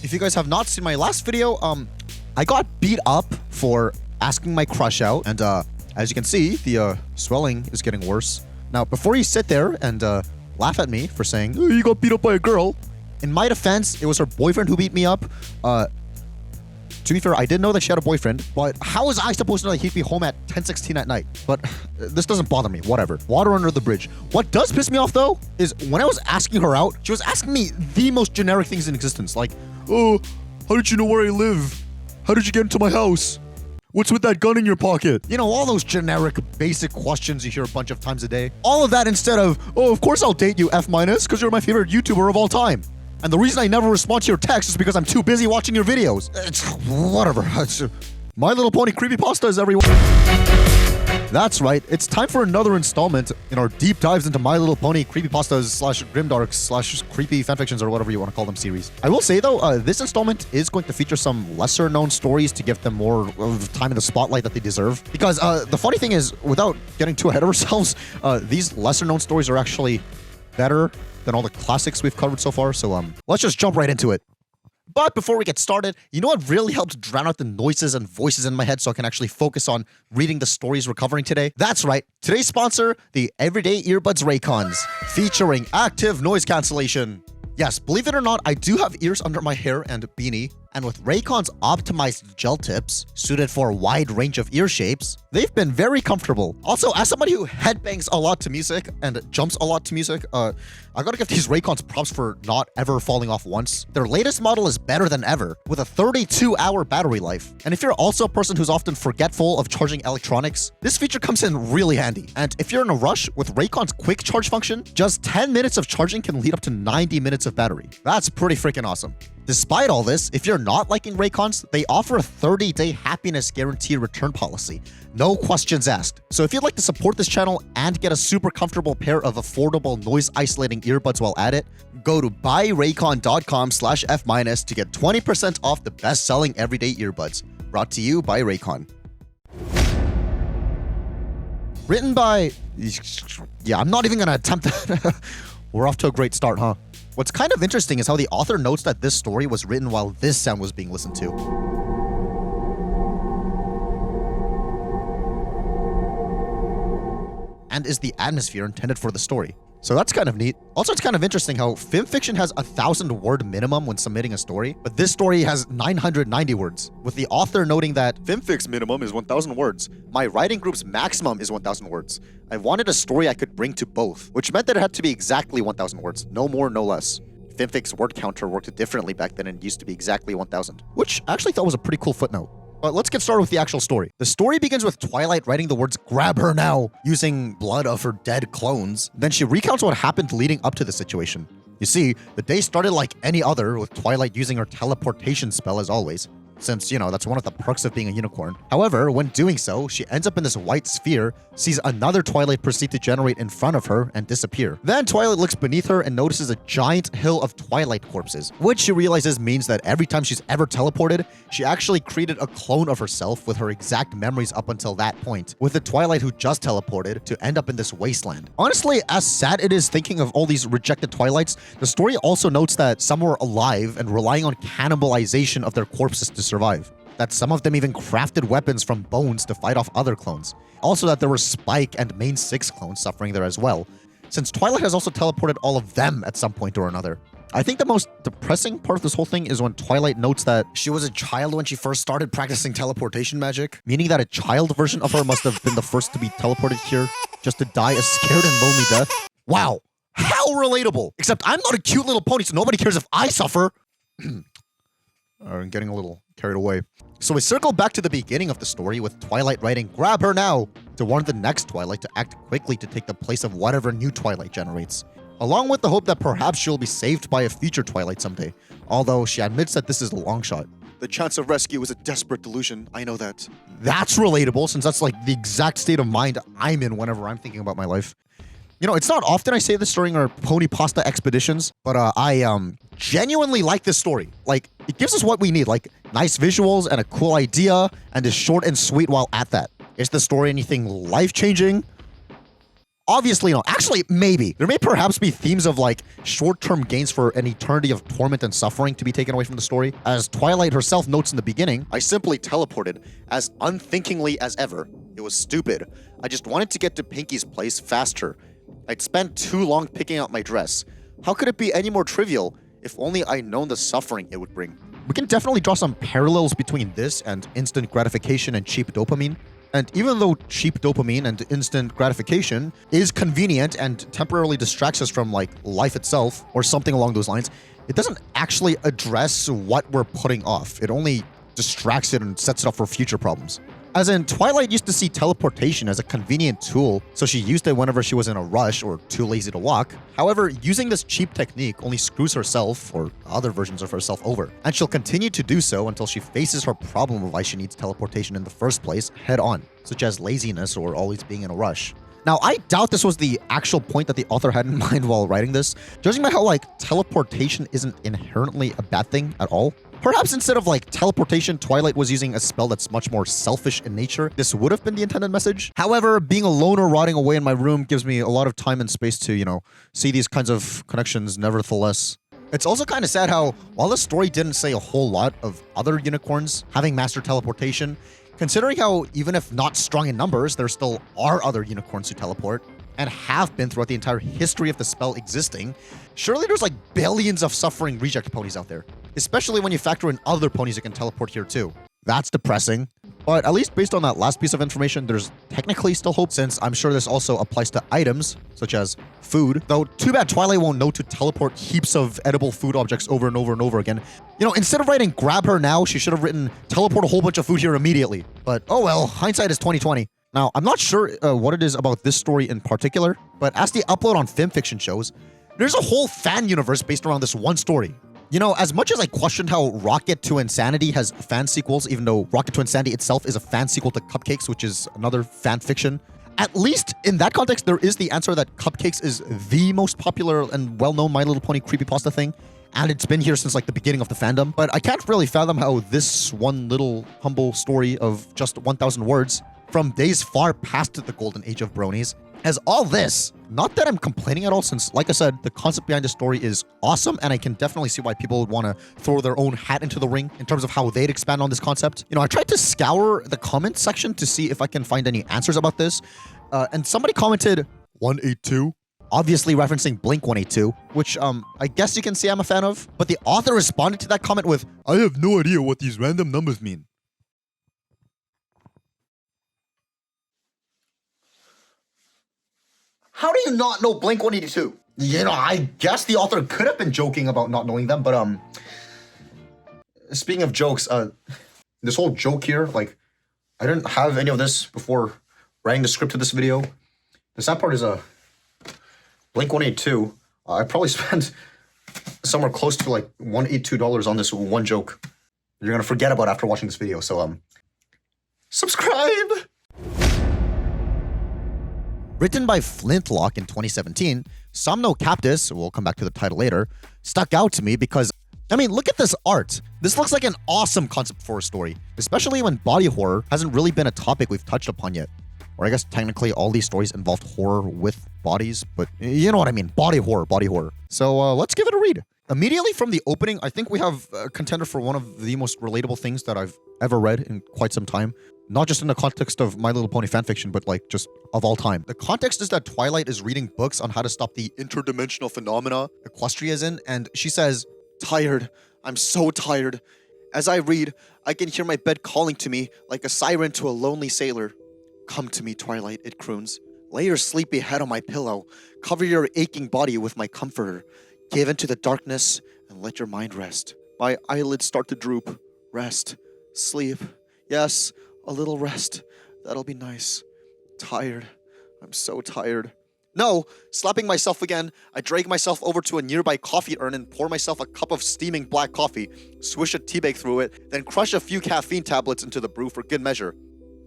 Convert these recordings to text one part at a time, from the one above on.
if you guys have not seen my last video, I got beat up for asking my crush out, and as you can see, the swelling is getting worse. Now, before you sit there and laugh at me for saying, oh, you got beat up by a girl, in my defense, it was her boyfriend who beat me up. To be fair, I didn't know that she had a boyfriend, but how was I supposed to know that he'd be home at 10:16 at night? But this doesn't bother me, whatever. Water under the bridge. What does piss me off though, is when I was asking her out, she was asking me the most generic things in existence, like, oh, how did you know where I live? How did you get into my house? What's with that gun in your pocket? You know, all those generic, basic questions you hear a bunch of times a day. All of that instead of, oh, of course I'll date you, F-, because you're my favorite YouTuber of all time. And the reason I never respond to your text is because I'm too busy watching your videos. Whatever. My Little Pony Creepypastas, everyone. That's right. It's time for another installment in our deep dives into My Little Pony Creepypastas slash grimdark slash creepy fanfictions or whatever you want to call them series. I will say though, this installment is going to feature some lesser known stories to give them more of time in the spotlight that they deserve. Because the funny thing is, without getting too ahead of ourselves, these lesser known stories are actually better than all the classics we've covered so far, so let's just jump right into it. But before we get started, you know what really helps drown out the noises and voices in my head so I can actually focus on reading the stories we're covering today? That's right, today's sponsor, the Everyday Earbuds Raycons, featuring active noise cancellation. Yes, believe it or not, I do have ears under my hair and beanie, and with Raycon's optimized gel tips, suited for a wide range of ear shapes, they've been very comfortable. Also, as somebody who headbangs a lot to music and jumps a lot to music, I gotta give these Raycons props for not ever falling off once. Their latest model is better than ever, with a 32-hour battery life. And if you're also a person who's often forgetful of charging electronics, this feature comes in really handy. And if you're in a rush, with Raycon's quick charge function, just 10 minutes of charging can lead up to 90 minutes of battery. That's pretty freaking awesome. Despite all this, if you're not liking Raycons, they offer a 30-day happiness guarantee return policy. No questions asked. So if you'd like to support this channel and get a super comfortable pair of affordable noise-isolating earbuds while at it, go to buyraycon.com/F- to get 20% off the best-selling everyday earbuds. Brought to you by Raycon. Written by... Yeah, I'm not even gonna attempt that. We're off to a great start, huh? What's kind of interesting is how the author notes that this story was written while this sound was being listened to. And is the atmosphere intended for the story. So that's kind of neat. Also, it's kind of interesting how fanfiction has a 1,000-word minimum when submitting a story, but this story has 990 words, with the author noting that fanfic's minimum is 1,000 words. My writing group's maximum is 1,000 words. I wanted a story I could bring to both, which meant that it had to be exactly 1,000 words, no more, no less. Fanfic's word counter worked differently back then and used to be exactly 1,000, which I actually thought was a pretty cool footnote. But let's get started with the actual story. The story begins with Twilight writing the words, "Grab her now," using blood of her dead clones. Then she recounts what happened leading up to the situation. You see, the day started like any other, with Twilight using her teleportation spell as always, since, you know, that's one of the perks of being a unicorn. However, when doing so, she ends up in this white sphere, sees another Twilight proceed to generate in front of her and disappear. Then Twilight looks beneath her and notices a giant hill of Twilight corpses, which she realizes means that every time she's ever teleported, she actually created a clone of herself with her exact memories up until that point, with the Twilight who just teleported to end up in this wasteland. Honestly, as sad it is thinking of all these rejected Twilights, the story also notes that some were alive and relying on cannibalization of their corpses to survive. That some of them even crafted weapons from bones to fight off other clones. Also that there were Spike and Main 6 clones suffering there as well, since Twilight has also teleported all of them at some point or another. I think the most depressing part of this whole thing is when Twilight notes that she was a child when she first started practicing teleportation magic, meaning that a child version of her must have been the first to be teleported here, just to die a scared and lonely death. Wow, how relatable! Except I'm not a cute little pony, so nobody cares if I suffer. I'm getting a little carried away. So we circle back to the beginning of the story with Twilight writing, "Grab her now," to warn the next Twilight to act quickly to take the place of whatever new Twilight generates, along with the hope that perhaps she'll be saved by a future Twilight someday, although she admits that this is a long shot. The chance of rescue is a desperate delusion, I know that. That's relatable, since that's like the exact state of mind I'm in whenever I'm thinking about my life. You know, it's not often I say this during our Pony Pasta expeditions, but I genuinely like this story. Like, it gives us what we need, like nice visuals and a cool idea, and is short and sweet while at that. Is the story anything life-changing? Obviously, no. Actually, maybe. There may perhaps be themes of like short-term gains for an eternity of torment and suffering to be taken away from the story. As Twilight herself notes in the beginning, I simply teleported as unthinkingly as ever. It was stupid. I just wanted to get to Pinky's place faster. I'd spent too long picking out my dress. How could it be any more trivial if only I'd known the suffering it would bring? We can definitely draw some parallels between this and instant gratification and cheap dopamine. And even though cheap dopamine and instant gratification is convenient and temporarily distracts us from like life itself or something along those lines, it doesn't actually address what we're putting off. It only distracts it and sets it up for future problems. As in, Twilight used to see teleportation as a convenient tool, so she used it whenever she was in a rush or too lazy to walk. However, using this cheap technique only screws herself, or other versions of herself, over. And she'll continue to do so until she faces her problem of why she needs teleportation in the first place head on, such as laziness or always being in a rush. Now, I doubt this was the actual point that the author had in mind while writing this, judging by how, like, teleportation isn't inherently a bad thing at all. Perhaps instead of, like, teleportation, Twilight was using a spell that's much more selfish in nature. This would have been the intended message. However, being alone or rotting away in my room gives me a lot of time and space to, you know, see these kinds of connections nevertheless. It's also kind of sad how, while the story didn't say a whole lot of other unicorns having mastered teleportation, considering how, even if not strong in numbers, there still are other unicorns who teleport, and have been throughout the entire history of the spell existing, surely there's like billions of suffering reject ponies out there. Especially when you factor in other ponies that can teleport here too. That's depressing. But at least based on that last piece of information, there's technically still hope, since I'm sure this also applies to items, such as food. Though, too bad Twilight won't know to teleport heaps of edible food objects over and over and over again. You know, instead of writing grab her now, she should have written teleport a whole bunch of food here immediately. But oh well, hindsight is 2020. Now, I'm not sure what it is about this story in particular, but as the upload on FimFiction shows, there's a whole fan universe based around this one story. You know, as much as I questioned how Rocket to Insanity has fan sequels, even though Rocket to Insanity itself is a fan sequel to Cupcakes, which is another fan fiction, at least in that context, there is the answer that Cupcakes is the most popular and well-known My Little Pony creepypasta thing, and it's been here since like the beginning of the fandom. But I can't really fathom how this one little humble story of just 1,000 words from days far past the golden age of bronies has all this. Not that I'm complaining at all, since, like I said, the concept behind the story is awesome, and I can definitely see why people would want to throw their own hat into the ring in terms of how they'd expand on this concept. You know, I tried to scour the comment section to see if I can find any answers about this, and somebody commented 182, obviously referencing Blink 182, which I guess you can say I'm a fan of, but the author responded to that comment with, "I have no idea what these random numbers mean." How do you not know Blink 182? You know, I guess the author could have been joking about not knowing them, but speaking of jokes, this whole joke here, like, I didn't have any of this before writing the script to this video. The sad part is Blink 182. I probably spent somewhere close to like $182 on this one joke. You're gonna forget about after watching this video, so subscribe! Written by Flint-Lock in 2017, Somno Captis, we'll come back to the title later, stuck out to me because, I mean, look at this art. This looks like an awesome concept for a story, especially when body horror hasn't really been a topic we've touched upon yet. Or I guess technically all these stories involved horror with bodies, but you know what I mean, body horror, body horror. So let's give it a read. Immediately from the opening, I think we have a contender for one of the most relatable things that I've ever read in quite some time. Not just in the context of My Little Pony fanfiction, but like just of all time. The context is that Twilight is reading books on how to stop the interdimensional phenomena Equestria is in, and she says, "Tired. I'm so tired. As I read, I can hear my bed calling to me like a siren to a lonely sailor. Come to me, Twilight," it croons. "Lay your sleepy head on my pillow. Cover your aching body with my comforter. Give into the darkness and let your mind rest. My eyelids start to droop. Rest. Sleep. Yes, a little rest. That'll be nice. Tired. I'm so tired." No! Slapping myself again, I drag myself over to a nearby coffee urn and pour myself a cup of steaming black coffee, swish a tea bag through it, then crush a few caffeine tablets into the brew for good measure.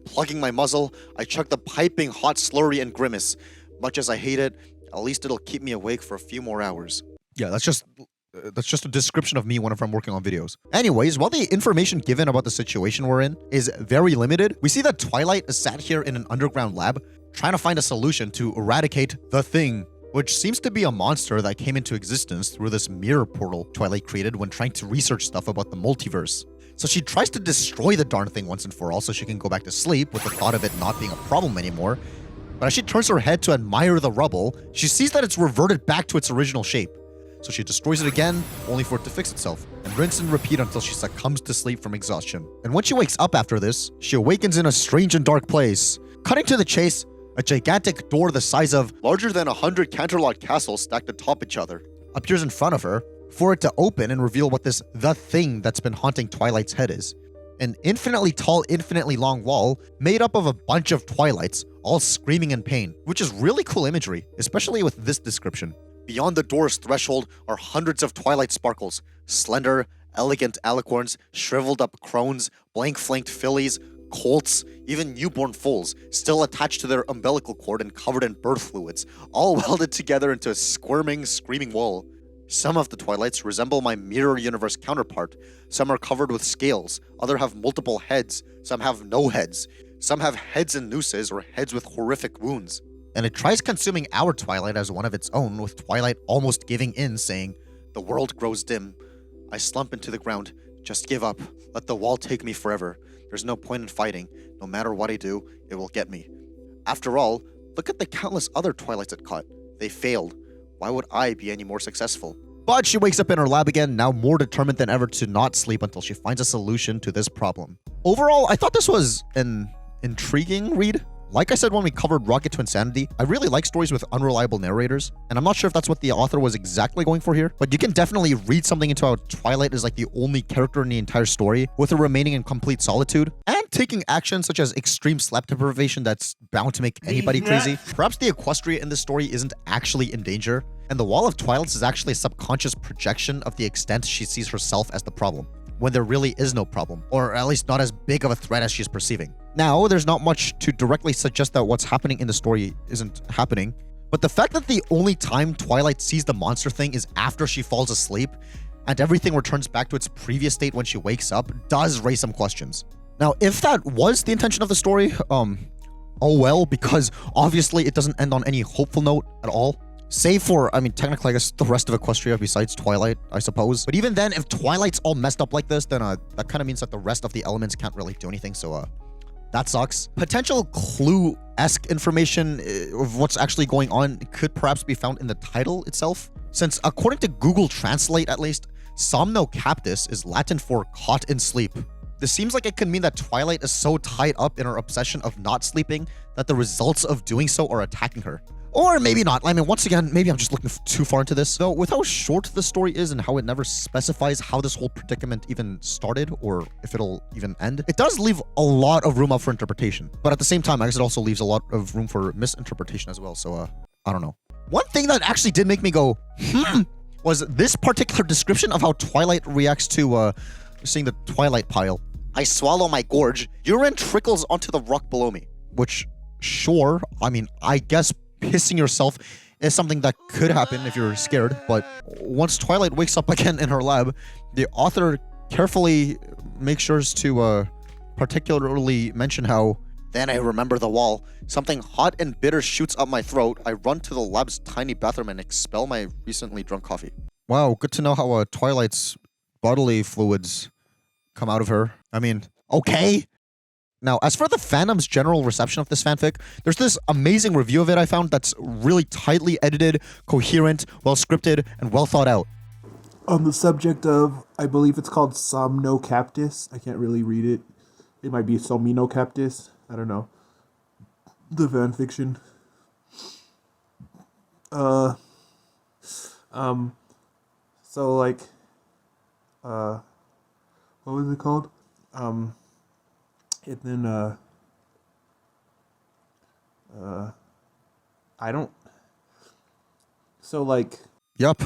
Plugging my muzzle, I chug the piping hot slurry and grimace. Much as I hate it, at least it'll keep me awake for a few more hours. Yeah, that's just a description of me whenever I'm working on videos. Anyways, while the information given about the situation we're in is very limited, we see that Twilight is sat here in an underground lab, trying to find a solution to eradicate the Thing, which seems to be a monster that came into existence through this mirror portal Twilight created when trying to research stuff about the multiverse. So she tries to destroy the darn thing once and for all so she can go back to sleep with the thought of it not being a problem anymore. But as she turns her head to admire the rubble, she sees that it's reverted back to its original shape. So she destroys it again, only for it to fix itself, and rinse and repeat until she succumbs to sleep from exhaustion. And when she wakes up after this, she awakens in a strange and dark place. Cutting to the chase, a gigantic door the size of larger than 100 Canterlot castles stacked atop each other appears in front of her, for it to open and reveal what this The Thing that's been haunting Twilight's head is. An infinitely tall, infinitely long wall made up of a bunch of Twilights, all screaming in pain, which is really cool imagery, especially with this description. Beyond the door's threshold are hundreds of Twilight Sparkles, slender, elegant alicorns, shriveled up crones, blank-flanked fillies, colts, even newborn foals, still attached to their umbilical cord and covered in birth fluids, all welded together into a squirming, screaming wall. Some of the Twilights resemble my mirror universe counterpart. Some are covered with scales, others have multiple heads, some have no heads, some have heads in nooses or heads with horrific wounds. And it tries consuming our Twilight as one of its own, with Twilight almost giving in, saying, "The world grows dim. I slump into the ground. Just give up. Let the wall take me forever. There's no point in fighting. No matter what I do, it will get me. After all, look at the countless other Twilights it caught. They failed. Why would I be any more successful?" But she wakes up in her lab again, now more determined than ever to not sleep until she finds a solution to this problem. Overall, I thought this was an intriguing read. Like I said when we covered Rocket to Insanity, I really like stories with unreliable narrators, and I'm not sure if that's what the author was exactly going for here, but you can definitely read something into how Twilight is like the only character in the entire story, with her remaining in complete solitude, and taking actions such as extreme sleep deprivation that's bound to make anybody crazy. Perhaps the Equestria in this story isn't actually in danger, and the Wall of Twilights is actually a subconscious projection of the extent she sees herself as the problem, when there really is no problem, or at least not as big of a threat as she's perceiving. Now, there's not much to directly suggest that what's happening in the story isn't happening, but the fact that the only time Twilight sees the monster thing is after she falls asleep, and everything returns back to its previous state when she wakes up, does raise some questions. Now, if that was the intention of the story, oh well, because obviously it doesn't end on any hopeful note at all. Save for, I mean, technically, I guess the rest of Equestria besides Twilight, I suppose. But even then, if Twilight's all messed up like this, then that kind of means that the rest of the elements can't really do anything, so that sucks. Potential clue-esque information of what's actually going on could perhaps be found in the title itself, since according to Google Translate at least, Somno Captis is Latin for caught in sleep. This seems like it could mean that Twilight is so tied up in her obsession of not sleeping that the results of doing so are attacking her. Or maybe not. I mean, once again, maybe I'm just looking too far into this. Though, with how short the story is and how it never specifies how this whole predicament even started or if it'll even end, it does leave a lot of room up for interpretation. But at the same time, I guess it also leaves a lot of room for misinterpretation as well. So, I don't know. One thing that actually did make me go, was this particular description of how Twilight reacts to, seeing the Twilight pile. "I swallow my gorge. Urine trickles onto the rock below me." Which, sure, I mean, I guess pissing yourself is something that could happen if you're scared, but once Twilight wakes up again in her lab, the author carefully makes sure to particularly mention how, "Then I remember the wall. Something hot and bitter shoots up my throat. I run to the lab's tiny bathroom and expel my recently drunk coffee." Wow, good to know how Twilight's bodily fluids come out of her. I mean, okay. Now, as for the fandom's general reception of this fanfic, there's this amazing review of it I found that's really tightly edited, coherent, well scripted, and well thought out. On the subject of, I believe it's called Somno Captis. I can't really read it. It might be Somino Captis. I don't know. The fanfiction. So like, what was it called? And then, I don't, so like... Yup,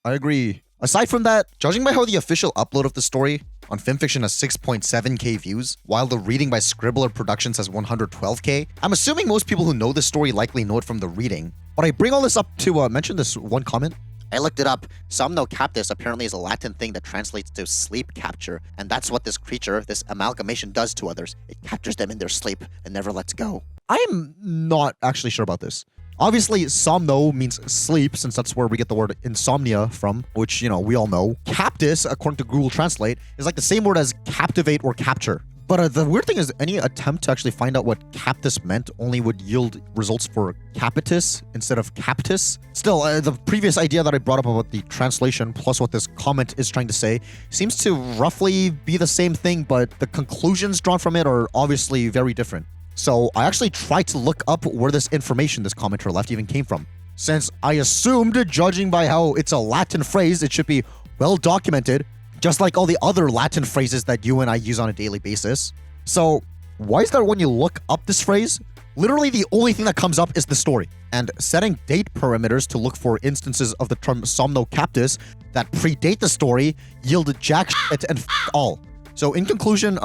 I agree. Aside from that, judging by how the official upload of the story on Filmfiction has 6.7k views, while the reading by Scribbler Productions has 112k, I'm assuming most people who know this story likely know it from the reading. But I bring all this up to mention this one comment. "I looked it up. Somno Captis apparently is a Latin thing that translates to sleep capture, and that's what this creature, this amalgamation, does to others. It captures them in their sleep and never lets go." I'm not actually sure about this. Obviously, somno means sleep, since that's where we get the word insomnia from, which, we all know. Captis, according to Google Translate, is like the same word as captivate or capture. But the weird thing is, any attempt to actually find out what Captis meant only would yield results for Capitis instead of Captis. Still, the previous idea that I brought up about the translation plus what this comment is trying to say seems to roughly be the same thing, but the conclusions drawn from it are obviously very different. So I actually tried to look up where this information this commenter left even came from, since I assumed, judging by how it's a Latin phrase, it should be well documented, just like all the other Latin phrases that you and I use on a daily basis. So why is that when you look up this phrase, literally the only thing that comes up is the story? And setting date parameters to look for instances of the term somno captis that predate the story yield jack shit and all. So in conclusion,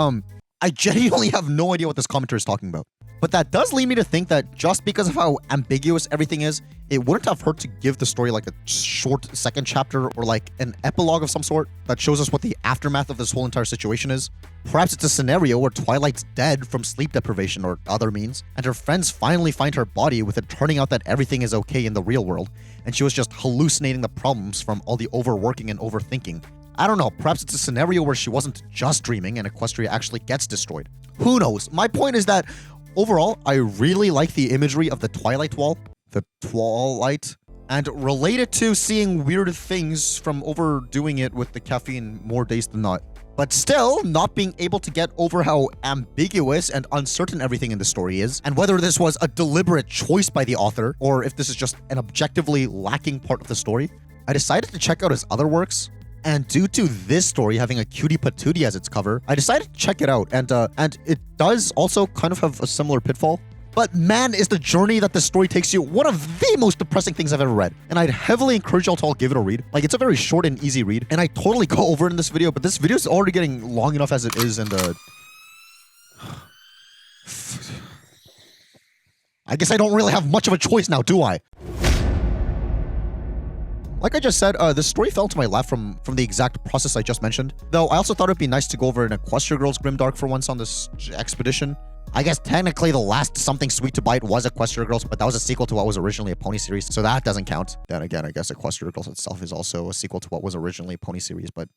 I genuinely have no idea what this commenter is talking about. But that does lead me to think that just because of how ambiguous everything is, it wouldn't have hurt to give the story like a short second chapter or like an epilogue of some sort that shows us what the aftermath of this whole entire situation is. Perhaps it's a scenario where Twilight's dead from sleep deprivation or other means, and her friends finally find her body with it turning out that everything is okay in the real world, and she was just hallucinating the problems from all the overworking and overthinking. I don't know, perhaps it's a scenario where she wasn't just dreaming and Equestria actually gets destroyed. Who knows? My point is that overall, I really like the imagery of the Twilight wall, the Twilight, and relate it to seeing weird things from overdoing it with the caffeine more days than not. But still, not being able to get over how ambiguous and uncertain everything in the story is, and whether this was a deliberate choice by the author, or if this is just an objectively lacking part of the story, I decided to check out his other works. And due to this story having a cutie patootie as its cover, I decided to check it out, and it does also kind of have a similar pitfall. But man, is the journey that the story takes you one of the most depressing things I've ever read. And I'd heavily encourage y'all to all give it a read. Like, it's a very short and easy read, and I totally go over it in this video, but this video is already getting long enough as it is, and I guess I don't really have much of a choice now, do I? Like I just said, this story fell to my lap from the exact process I just mentioned. Though I also thought it'd be nice to go over an Equestria Girls grimdark for once on this expedition. I guess technically the last Something Sweet to Bite was Equestria Girls, but that was a sequel to what was originally a pony series, so that doesn't count. Then again, I guess Equestria Girls itself is also a sequel to what was originally a pony series, but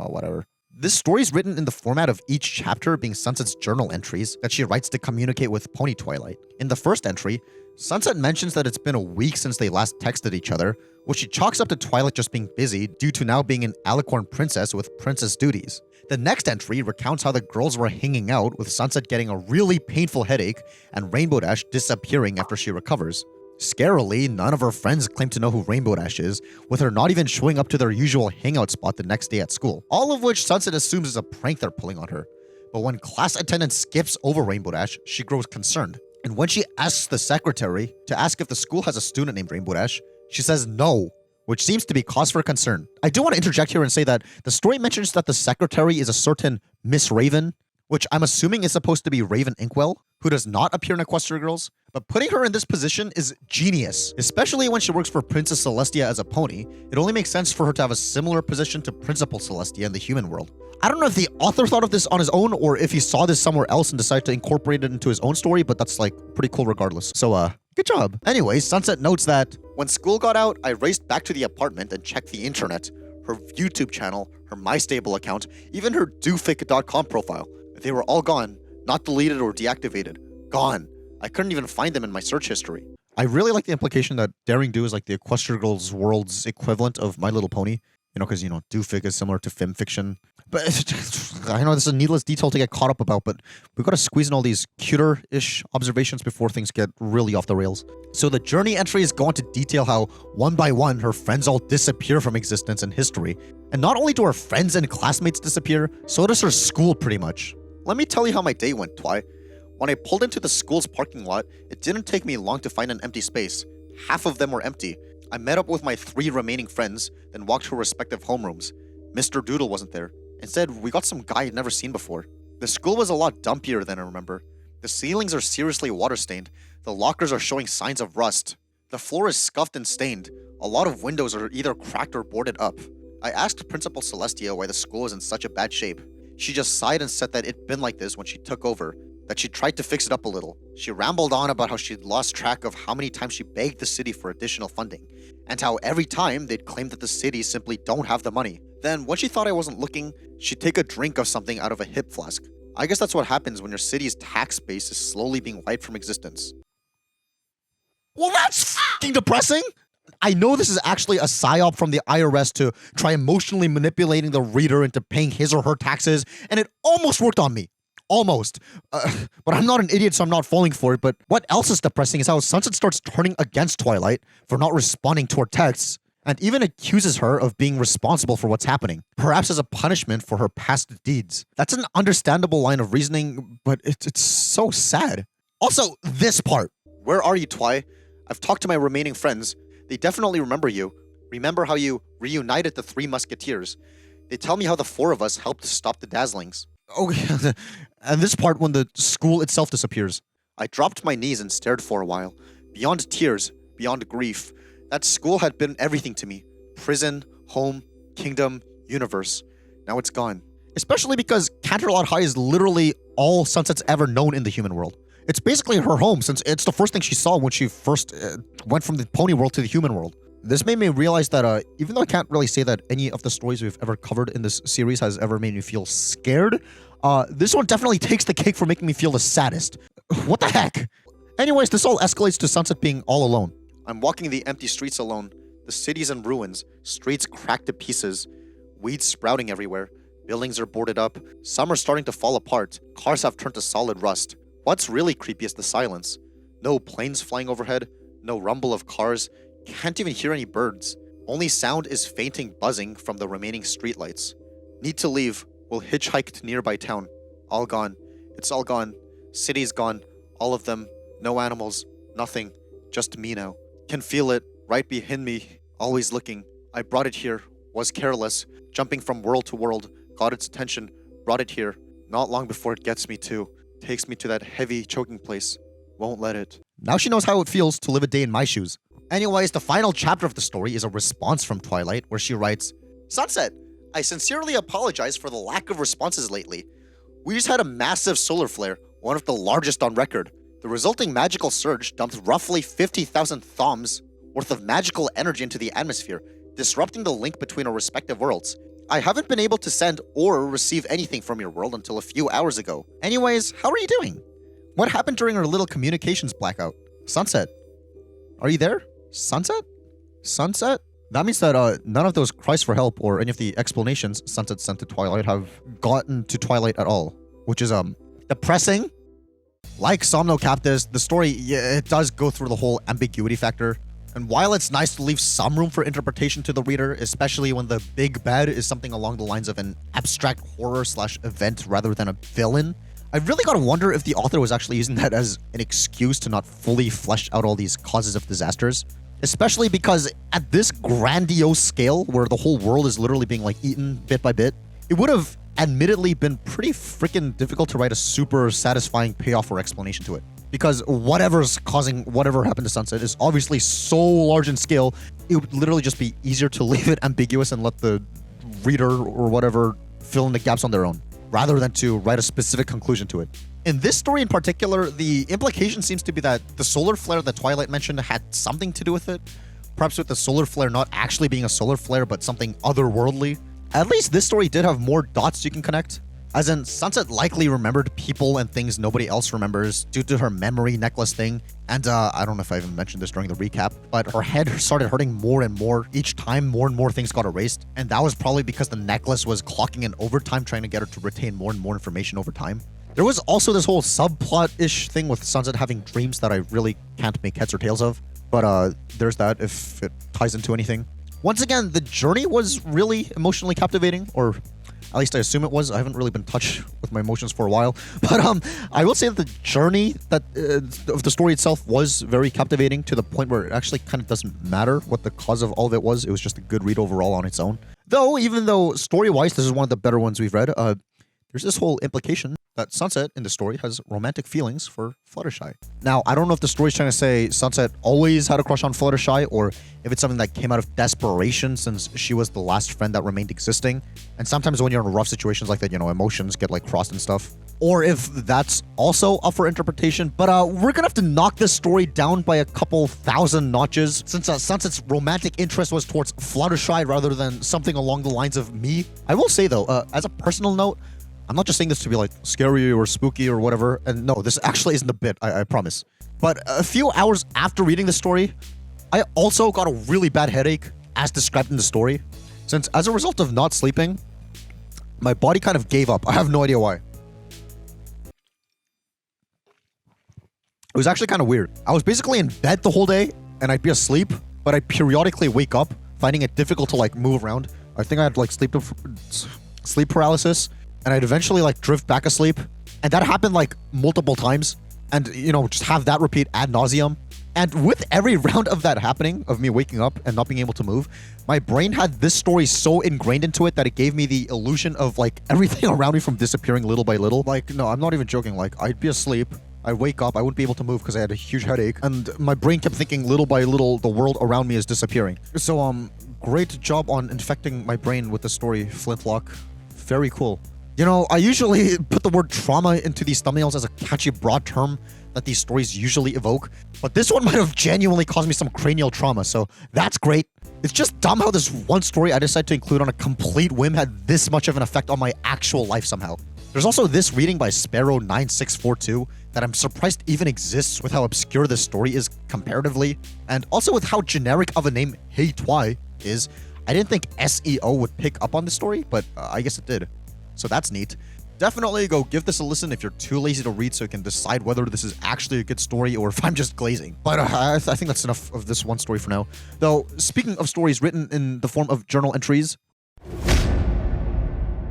whatever. This story is written in the format of each chapter being Sunset's journal entries that she writes to communicate with Pony Twilight. In the first entry, Sunset mentions that it's been a week since they last texted each other, which she chalks up to Twilight just being busy due to now being an alicorn princess with princess duties. The next entry recounts how the girls were hanging out, with Sunset getting a really painful headache and Rainbow Dash disappearing after she recovers. Scarily, none of her friends claim to know who Rainbow Dash is, with her not even showing up to their usual hangout spot the next day at school. All of which Sunset assumes is a prank they're pulling on her. But when class attendant skips over Rainbow Dash, she grows concerned. And when she asks the secretary to ask if the school has a student named Rainbow Dash, she says no, which seems to be cause for concern. I do want to interject here and say that the story mentions that the secretary is a certain Miss Raven, which I'm assuming is supposed to be Raven Inkwell, who does not appear in Equestria Girls, but putting her in this position is genius, especially when she works for Princess Celestia as a pony. It only makes sense for her to have a similar position to Principal Celestia in the human world. I don't know if the author thought of this on his own or if he saw this somewhere else and decided to incorporate it into his own story, but that's like pretty cool regardless. So, good job. Anyways, Sunset notes that when school got out, I raced back to the apartment and checked the internet, her YouTube channel, her MyStable account, even her dofic.com profile. They were all gone, not deleted or deactivated. Gone. I couldn't even find them in my search history. I really like the implication that Daring Do is like the Equestria Girls world's equivalent of My Little Pony. Because, dofic is similar to femfiction. But I know this is a needless detail to get caught up about, but we've got to squeeze in all these cuter-ish observations before things get really off the rails. So the journey entries go on to detail how, one by one, her friends all disappear from existence and history. And not only do her friends and classmates disappear, so does her school pretty much. Let me tell you how my day went, Twi. When I pulled into the school's parking lot, it didn't take me long to find an empty space. Half of them were empty. I met up with my 3 remaining friends, then walked to our respective homerooms. Mr. Doodle wasn't there. Instead, we got some guy I'd never seen before. The school was a lot dumpier than I remember. The ceilings are seriously water-stained. The lockers are showing signs of rust. The floor is scuffed and stained. A lot of windows are either cracked or boarded up. I asked Principal Celestia why the school was in such a bad shape. She just sighed and said that it'd been like this when she took over. that she tried to fix it up a little. She rambled on about how she'd lost track of how many times she begged the city for additional funding, and how every time they'd claim that the city simply don't have the money. Then, when she thought I wasn't looking, she'd take a drink of something out of a hip flask. I guess that's what happens when your city's tax base is slowly being wiped from existence. Well, that's f***ing depressing! I know this is actually a psyop from the IRS to try emotionally manipulating the reader into paying his or her taxes, and it almost worked on me. Almost. But I'm not an idiot, so I'm not falling for it. But what else is depressing is how Sunset starts turning against Twilight for not responding to her texts, and even accuses her of being responsible for what's happening, perhaps as a punishment for her past deeds. That's an understandable line of reasoning, but it's so sad. Also, this part. Where are you, Twi? I've talked to my remaining friends. They definitely remember you. Remember how you reunited the Three Musketeers. They tell me how the four of us helped stop the Dazzlings. Oh, and this part when the school itself disappears. I dropped my knees and stared for a while. Beyond tears, beyond grief, that school had been everything to me. Prison, home, kingdom, universe. Now it's gone. Especially because Canterlot High is literally all Sunset's ever known in the human world. It's basically her home, since it's the first thing she saw when she first went from the pony world to the human world. This made me realize that even though I can't really say that any of the stories we've ever covered in this series has ever made me feel scared, this one definitely takes the cake for making me feel the saddest. What the heck? Anyways, this all escalates to Sunset being all alone. I'm walking the empty streets alone. The city's in ruins, streets cracked to pieces, weeds sprouting everywhere, buildings are boarded up, some are starting to fall apart, cars have turned to solid rust. What's really creepy is the silence. No planes flying overhead, no rumble of cars, can't even hear any birds. Only sound is fainting buzzing from the remaining streetlights. Need to leave. We'll hitchhike to nearby town. All gone. It's all gone. City's gone. All of them. No animals. Nothing. Just me now. Can feel it. Right behind me. Always looking. I brought it here. Was careless. Jumping from world to world. Got its attention. Brought it here. Not long before it gets me too. Takes me to that heavy choking place. Won't let it. Now she knows how it feels to live a day in my shoes. Anyways, the final chapter of the story is a response from Twilight, where she writes, Sunset, I sincerely apologize for the lack of responses lately. We just had a massive solar flare, one of the largest on record. The resulting magical surge dumped roughly 50,000 thoms worth of magical energy into the atmosphere, disrupting the link between our respective worlds. I haven't been able to send or receive anything from your world until a few hours ago. Anyways, how are you doing? What happened during our little communications blackout? Sunset, are you there? Sunset? Sunset? That means that none of those cries for help or any of the explanations Sunset sent to Twilight have gotten to Twilight at all, which is depressing. Like Somno Captis, the story, yeah, it does go through the whole ambiguity factor. And while it's nice to leave some room for interpretation to the reader, especially when the big bad is something along the lines of an abstract horror/event rather than a villain, I really gotta wonder if the author was actually using that as an excuse to not fully flesh out all these causes of disasters. Especially because at this grandiose scale, where the whole world is literally being like eaten bit by bit, it would have admittedly been pretty freaking difficult to write a super satisfying payoff or explanation to it. Because whatever's causing whatever happened to Sunset is obviously so large in scale, it would literally just be easier to leave it ambiguous and let the reader or whatever fill in the gaps on their own, rather than to write a specific conclusion to it. In this story in particular, the implication seems to be that the solar flare that Twilight mentioned had something to do with it, perhaps with the solar flare not actually being a solar flare but something otherworldly. At least this story did have more dots you can connect. As in, Sunset likely remembered people and things nobody else remembers due to her memory necklace thing. And I don't know if I even mentioned this during the recap, but her head started hurting more and more each time more and more things got erased. And that was probably because the necklace was clocking in overtime, trying to get her to retain more and more information over time. There was also this whole subplot-ish thing with Sunset having dreams that I really can't make heads or tails of. But there's that, if it ties into anything. Once again, the journey was really emotionally captivating, or at least I assume it was. I haven't really been touched with my emotions for a while. But I will say that the journey of the story itself was very captivating, to the point where it actually kind of doesn't matter what the cause of all of it was. It was just a good read overall on its own. Though, even though story-wise this is one of the better ones we've read, there's this whole implication that Sunset in the story has romantic feelings for Fluttershy. Now, I don't know if the story's trying to say Sunset always had a crush on Fluttershy, or if it's something that came out of desperation since she was the last friend that remained existing. And sometimes when you're in rough situations like that, you know, emotions get like crossed and stuff. Or if that's also up for interpretation. But we're gonna have to knock this story down by a couple thousand notches, since Sunset's romantic interest was towards Fluttershy rather than something along the lines of me. I will say though, as a personal note, I'm not just saying this to be like scary or spooky or whatever, and no, this actually isn't a bit, I promise. But a few hours after reading the story, I also got a really bad headache, as described in the story, since as a result of not sleeping, my body kind of gave up. I have no idea why. It was actually kind of weird. I was basically in bed the whole day, and I'd be asleep, but I'd periodically wake up, finding it difficult to like move around. I think I had like sleep paralysis, and I'd eventually like drift back asleep, and that happened like multiple times, and you know, just have that repeat ad nauseum. And with every round of that happening, of me waking up and not being able to move, my brain had this story so ingrained into it that it gave me the illusion of like everything around me from disappearing little by little. Like, no, I'm not even joking. Like, I'd be asleep, I'd wake up, I wouldn't be able to move because I had a huge headache, and my brain kept thinking little by little the world around me is disappearing. So, great job on infecting my brain with the story, Flint-Lock. Very cool. You know, I usually put the word trauma into these thumbnails as a catchy broad term that these stories usually evoke, but this one might have genuinely caused me some cranial trauma, so that's great. It's just dumb how this one story I decided to include on a complete whim had this much of an effect on my actual life somehow. There's also this reading by Sparrow9642 that I'm surprised even exists with how obscure this story is comparatively, and also with how generic of a name Hey Twi is. I didn't think SEO would pick up on this story, but I guess it did. So that's neat. Definitely go give this a listen if you're too lazy to read so you can decide whether this is actually a good story or if I'm just glazing. But I think that's enough of this one story for now. Though, speaking of stories written in the form of journal entries,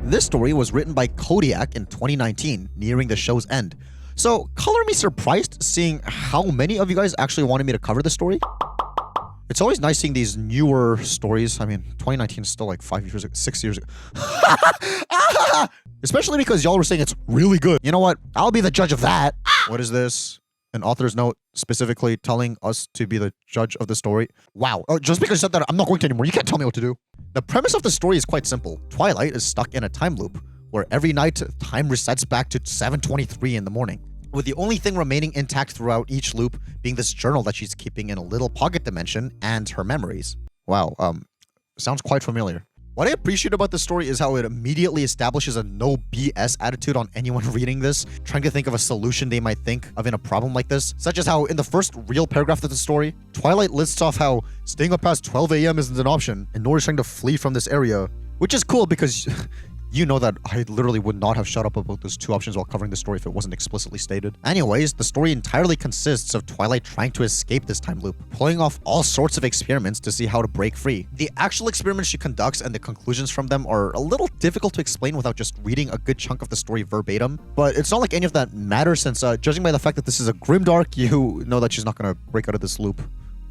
this story was written by Kodeake in 2019, nearing the show's end. So, color me surprised seeing how many of you guys actually wanted me to cover this story. It's always nice seeing these newer stories. I mean, 2019 is still like 5 years ago, 6 years ago. Especially because y'all were saying it's really good. You know what? I'll be the judge of that. What is this? An author's note specifically telling us to be the judge of the story. Wow. Just because you said that, I'm not going to anymore. You can't tell me what to do. The premise of the story is quite simple. Twilight is stuck in a time loop where every night time resets back to 7:23 in the morning, with the only thing remaining intact throughout each loop being this journal that she's keeping in a little pocket dimension and her memories. Wow, sounds quite familiar. What I appreciate about this story is how it immediately establishes a no BS attitude on anyone reading this, trying to think of a solution they might think of in a problem like this, such as how in the first real paragraph of the story, Twilight lists off how staying up past 12 a.m. isn't an option, and nor is trying to flee from this area, which is cool because you know that I literally would not have shut up about those two options while covering the story if it wasn't explicitly stated. Anyways, the story entirely consists of Twilight trying to escape this time loop, pulling off all sorts of experiments to see how to break free. The actual experiments she conducts and the conclusions from them are a little difficult to explain without just reading a good chunk of the story verbatim, but it's not like any of that matters since, judging by the fact that this is a grimdark, you know that she's not gonna break out of this loop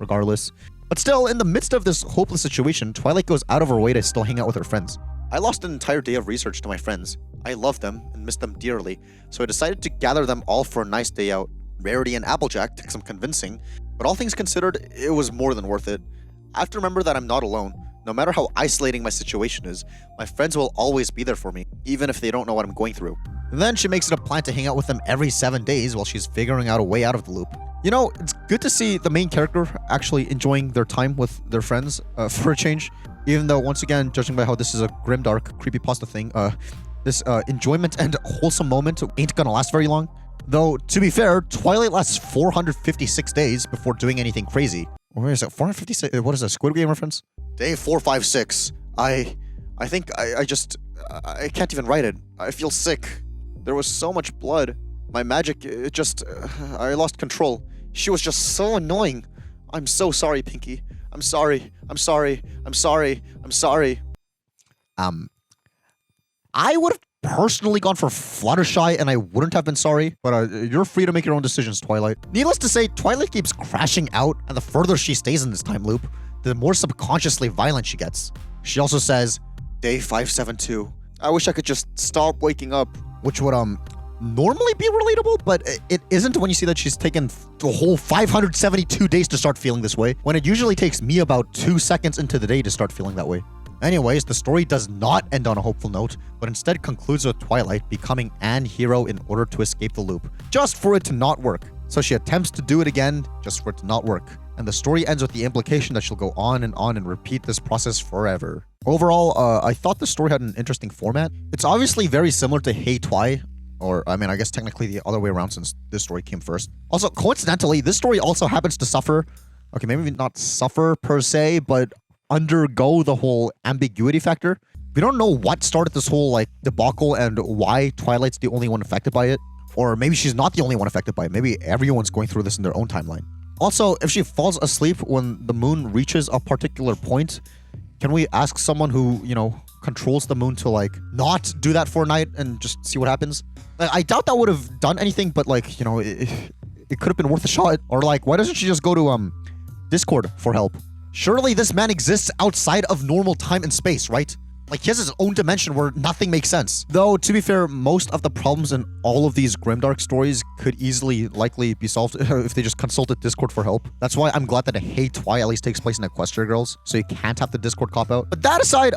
regardless. But still, in the midst of this hopeless situation, Twilight goes out of her way to still hang out with her friends. I lost an entire day of research to my friends. I love them and miss them dearly, so I decided to gather them all for a nice day out. Rarity and Applejack took some convincing, but all things considered, it was more than worth it. I have to remember that I'm not alone. No matter how isolating my situation is, my friends will always be there for me, even if they don't know what I'm going through. And then she makes it a plan to hang out with them every 7 days while she's figuring out a way out of the loop. You know, it's good to see the main character actually enjoying their time with their friends for a change. Even though, once again, judging by how this is a grimdark creepypasta thing, this enjoyment and wholesome moment ain't gonna last very long. Though, to be fair, Twilight lasts 456 days before doing anything crazy. Where is it? 456? What is that, Squid Game reference? Day 456. I think I can't even write it. I feel sick. There was so much blood. My magic, I lost control. She was just so annoying. I'm so sorry, Pinky. I'm sorry. I would have personally gone for Fluttershy and I wouldn't have been sorry, but you're free to make your own decisions, Twilight. Needless to say, Twilight keeps crashing out, and the further she stays in this time loop, the more subconsciously violent she gets. She also says, Day 572. I wish I could just stop waking up, which would, normally be relatable, but it isn't when you see that she's taken the whole 572 days to start feeling this way, when it usually takes me about 2 seconds into the day to start feeling that way. Anyways, the story does not end on a hopeful note, but instead concludes with Twilight becoming an hero in order to escape the loop, just for it to not work. So she attempts to do it again, just for it to not work. And the story ends with the implication that she'll go on and repeat this process forever. Overall, I thought the story had an interesting format. It's obviously very similar to Hey Twi, or I mean, I guess technically the other way around since this story came first. Also, coincidentally, this story also happens to suffer, okay, maybe not suffer per se, but undergo the whole ambiguity factor. We don't know what started this whole like debacle and why Twilight's the only one affected by it. Or maybe she's not the only one affected by it. Maybe everyone's going through this in their own timeline. Also, if she falls asleep when the moon reaches a particular point, can we ask someone who, you know, controls the moon to like not do that for a night and just see what happens? I doubt that would have done anything, but like, you know, it could have been worth a shot. Or like, why doesn't she just go to Discord for help? Surely this man exists outside of normal time and space, right? Like, he has his own dimension where nothing makes sense. Though, to be fair, most of the problems in all of these grimdark stories could likely be solved if they just consulted Discord for help. That's why I'm glad that Hey Twi at least takes place in Equestria Girls, so you can't have the Discord cop out. But that aside,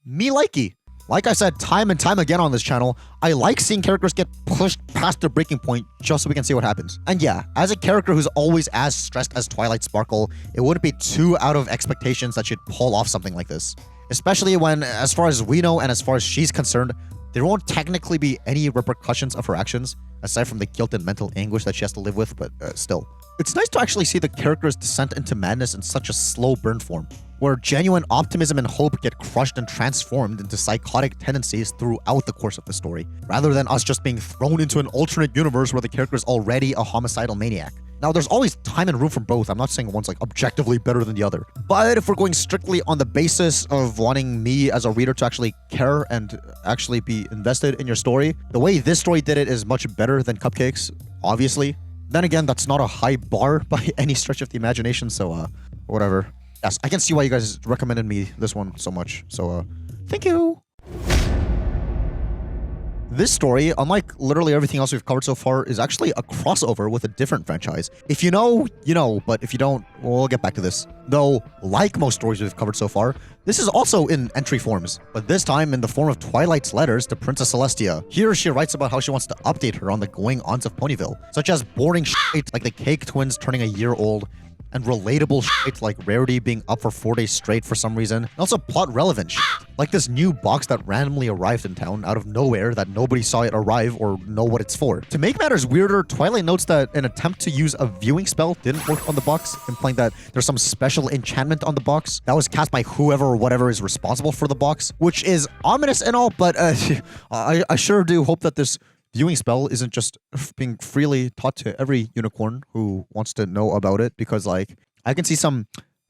me likey. Like I said time and time again on this channel, I like seeing characters get pushed past their breaking point just so we can see what happens. And yeah, as a character who's always as stressed as Twilight Sparkle, it wouldn't be too out of expectations that she'd pull off something like this. Especially when, as far as we know and as far as she's concerned, there won't technically be any repercussions of her actions, aside from the guilt and mental anguish that she has to live with, but still. It's nice to actually see the character's descent into madness in such a slow burn form, where genuine optimism and hope get crushed and transformed into psychotic tendencies throughout the course of the story, rather than us just being thrown into an alternate universe where the character's already a homicidal maniac. Now, there's always time and room for both. I'm not saying one's like objectively better than the other. But if we're going strictly on the basis of wanting me as a reader to actually care and actually be invested in your story, the way this story did it is much better than Cupcakes, obviously. Then again, that's not a high bar by any stretch of the imagination, so whatever. Yes, I can see why you guys recommended me this one so much, so thank you! This story, unlike literally everything else we've covered so far, is actually a crossover with a different franchise. If you know, you know, but if you don't, we'll get back to this. Though, like most stories we've covered so far, this is also in entry forms, but this time in the form of Twilight's letters to Princess Celestia. Here she writes about how she wants to update her on the going-ons of Ponyville, such as boring shit like the Cake Twins turning a year old, and relatable shit like Rarity being up for 4 days straight for some reason, and also plot-relevant shit, like this new box that randomly arrived in town out of nowhere that nobody saw it arrive or know what it's for. To make matters weirder, Twilight notes that an attempt to use a viewing spell didn't work on the box, implying that there's some special enchantment on the box that was cast by whoever or whatever is responsible for the box, which is ominous and all, but I sure do hope that this viewing spell isn't just being freely taught to every unicorn who wants to know about it, because like I can see some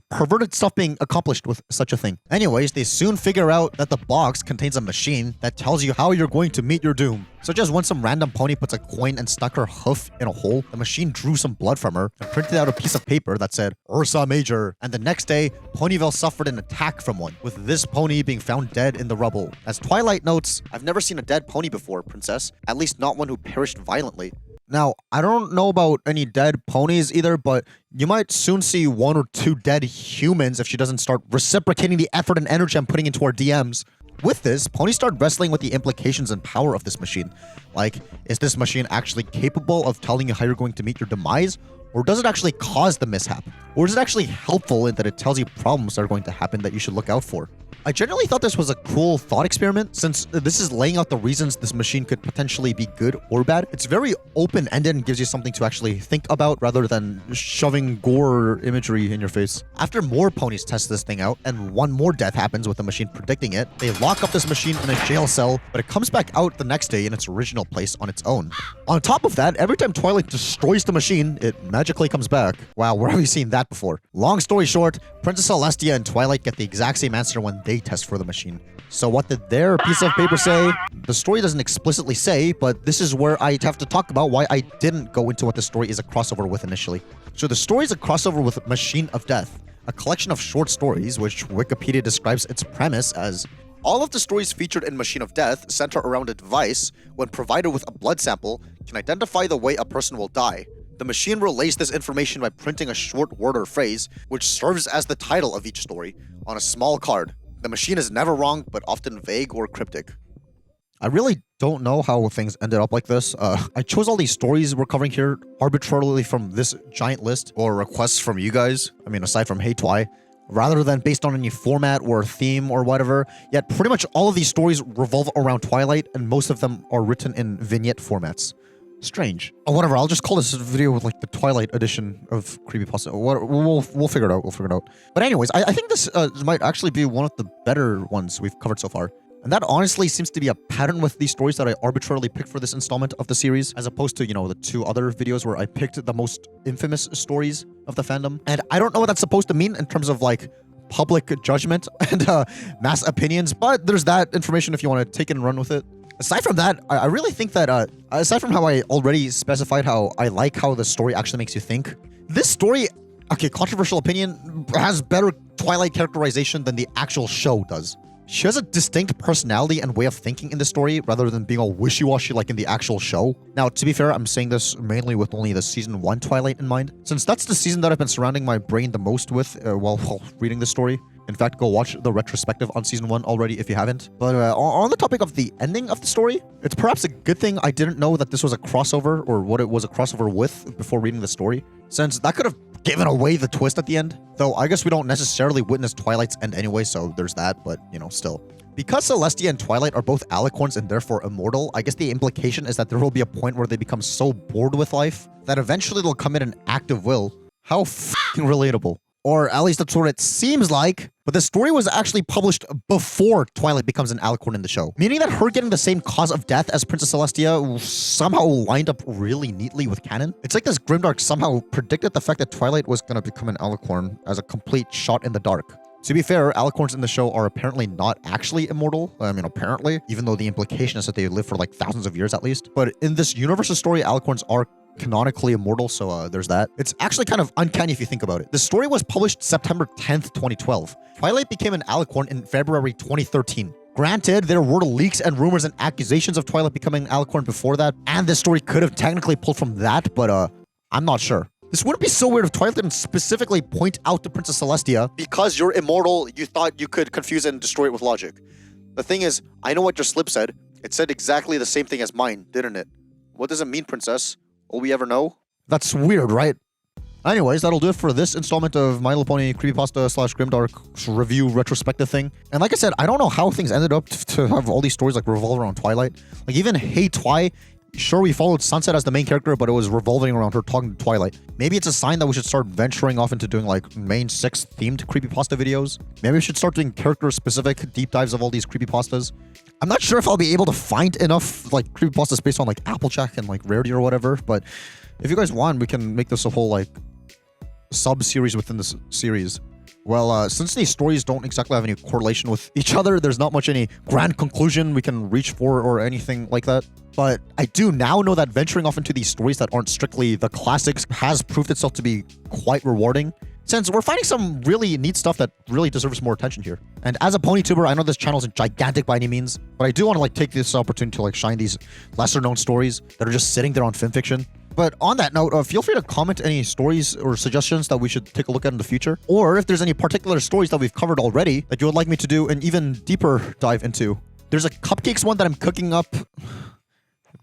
perverted stuff being accomplished with such a thing. Anyways, they soon figure out that the box contains a machine that tells you how you're going to meet your doom. Such as when some random pony puts a coin and stuck her hoof in a hole, the machine drew some blood from her and printed out a piece of paper that said Ursa Major. And the next day, Ponyville suffered an attack from one, with this pony being found dead in the rubble. As Twilight notes, "I've never seen a dead pony before, princess, at least not one who perished violently." Now, I don't know about any dead ponies either, but you might soon see 1 or 2 dead humans if she doesn't start reciprocating the effort and energy I'm putting into our DMs. With this, ponies start wrestling with the implications and power of this machine. Like, is this machine actually capable of telling you how you're going to meet your demise? Or does it actually cause the mishap? Or is it actually helpful in that it tells you problems that are going to happen that you should look out for? I genuinely thought this was a cool thought experiment, since this is laying out the reasons this machine could potentially be good or bad. It's very open-ended and gives you something to actually think about rather than shoving gore imagery in your face. After more ponies test this thing out, and one more death happens with the machine predicting it, they lock up this machine in a jail cell, but it comes back out the next day in its original place on its own. On top of that, every time Twilight destroys the machine, it magically comes back. Wow, where have we seen that before? Long story short, Princess Celestia and Twilight get the exact same answer when they test for the machine. So what did their piece of paper say? The story doesn't explicitly say, but this is where I have to talk about why I didn't go into what the story is a crossover with initially. So the story is a crossover with Machine of Death, a collection of short stories which Wikipedia describes its premise as All of the stories featured in Machine of Death center around a device, when provided with a blood sample, can identify the way a person will die. The machine relays this information by printing a short word or phrase, which serves as the title of each story, on a small card. The machine is never wrong, but often vague or cryptic. I really don't know how things ended up like this. I chose all these stories we're covering here arbitrarily from this giant list, or requests from you guys. I mean, aside from Hey Twi, rather than based on any format or theme or whatever. Yet pretty much all of these stories revolve around Twilight, and most of them are written in vignette formats. Strange. Oh, whatever. I'll just call this video like the Twilight edition of Creepypasta. We'll figure it out. We'll figure it out. But anyways, I think this might actually be one of the better ones we've covered so far. And that honestly seems to be a pattern with these stories that I arbitrarily picked for this installment of the series, as opposed to, you know, the 2 other videos where I picked the most infamous stories of the fandom. And I don't know what that's supposed to mean in terms of, like, public judgment and mass opinions, but there's that information if you want to take it and run with it. Aside from that, I really think that, aside from how I already specified how I like how the story actually makes you think, this story, okay, controversial opinion, has better Twilight characterization than the actual show does. She has a distinct personality and way of thinking in the story, rather than being all wishy-washy like in the actual show. Now, to be fair, I'm saying this mainly with only the Season 1 Twilight in mind, since that's the season that I've been surrounding my brain the most with while reading the story. In fact, go watch the retrospective on Season 1 already if you haven't. But on the topic of the ending of the story, it's perhaps a good thing I didn't know that this was a crossover, or what it was a crossover with, before reading the story, since that could have given away the twist at the end. Though I guess we don't necessarily witness Twilight's end anyway, so there's that, but, you know, still. Because Celestia and Twilight are both alicorns and therefore immortal, I guess the implication is that there will be a point where they become so bored with life that eventually they'll commit an act of will. How f***ing relatable. Or at least that's what it seems like. But the story was actually published before Twilight becomes an alicorn in the show, meaning that her getting the same cause of death as Princess Celestia somehow lined up really neatly with canon. It's like this grimdark somehow predicted the fact that Twilight was going to become an alicorn as a complete shot in the dark. To be fair, alicorns in the show are apparently not actually immortal. I mean, apparently, even though the implication is that they live for like thousands of years at least. But in this universe's story, alicorns are canonically immortal, so there's that. It's actually kind of uncanny if you think about it. The story was published September 10th, 2012. Twilight became an alicorn in February 2013. Granted, there were leaks and rumors and accusations of Twilight becoming an alicorn before that, and this story could have technically pulled from that, but I'm not sure. This wouldn't be so weird if Twilight didn't specifically point out to Princess Celestia, because you're immortal, you thought you could confuse it and destroy it with logic. The thing is, I know what your slip said. It said exactly the same thing as mine, didn't it? What does it mean, princess? Will we ever know? That's weird, right? Anyways, that'll do it for this installment of My Little Pony Creepypasta / Grimdark review retrospective thing. And like I said, I don't know how things ended up to have all these stories like revolve around Twilight. Like even Hey Twi, sure we followed Sunset as the main character, but it was revolving around her talking to Twilight. Maybe it's a sign that we should start venturing off into doing like main 6 themed creepypasta videos. Maybe we should start doing character specific deep dives of all these creepypastas. I'm not sure if I'll be able to find enough like creepypastas based on like Applejack and like Rarity or whatever, but if you guys want, we can make this a whole like sub-series within this series. Well, since these stories don't exactly have any correlation with each other, there's not much any grand conclusion we can reach for or anything like that. But I do now know that venturing off into these stories that aren't strictly the classics has proved itself to be quite rewarding, since we're finding some really neat stuff that really deserves more attention here. And as a ponytuber, I know this channel isn't gigantic by any means, but I do want to like take this opportunity to like shine these lesser known stories that are just sitting there on fanfiction. But on that note, feel free to comment any stories or suggestions that we should take a look at in the future. Or if there's any particular stories that we've covered already that you would like me to do an even deeper dive into. There's a cupcakes one that I'm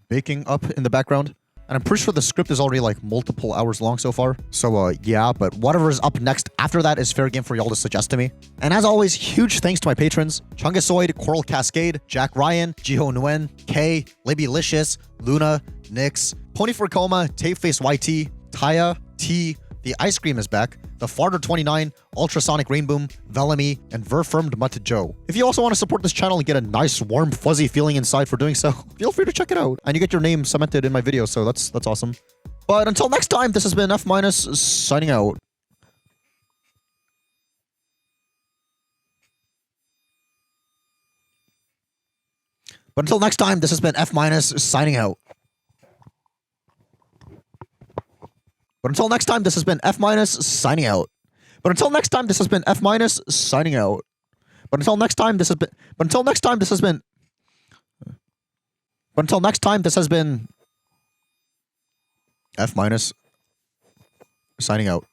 baking up in the background. And I'm pretty sure the script is already like multiple hours long so far. So yeah, but whatever is up next after that is fair game for y'all to suggest to me. And as always, huge thanks to my patrons: Chungasoid, Coral Cascade, Jack Ryan, Jiho Nguyen, Kay, Libbylicious, Luna, Nyx, Pony for Coma, Tapeface YT, Taya, T, The Ice Cream is back, The Farter 29, Ultrasonic Rainboom, Velamy, and Verfirmed Mutt Joe. If you also want to support this channel and get a nice warm fuzzy feeling inside for doing so, feel free to check it out. And you get your name cemented in my video, so that's awesome. But until next time, this has been F- signing out. But until next time, this has been F- signing out. But until next time, this has been F- signing out. But until next time, this has been F- signing out. But until next time, this has been. But until next time, this has been. But until next time, this has been. F minus. Signing out.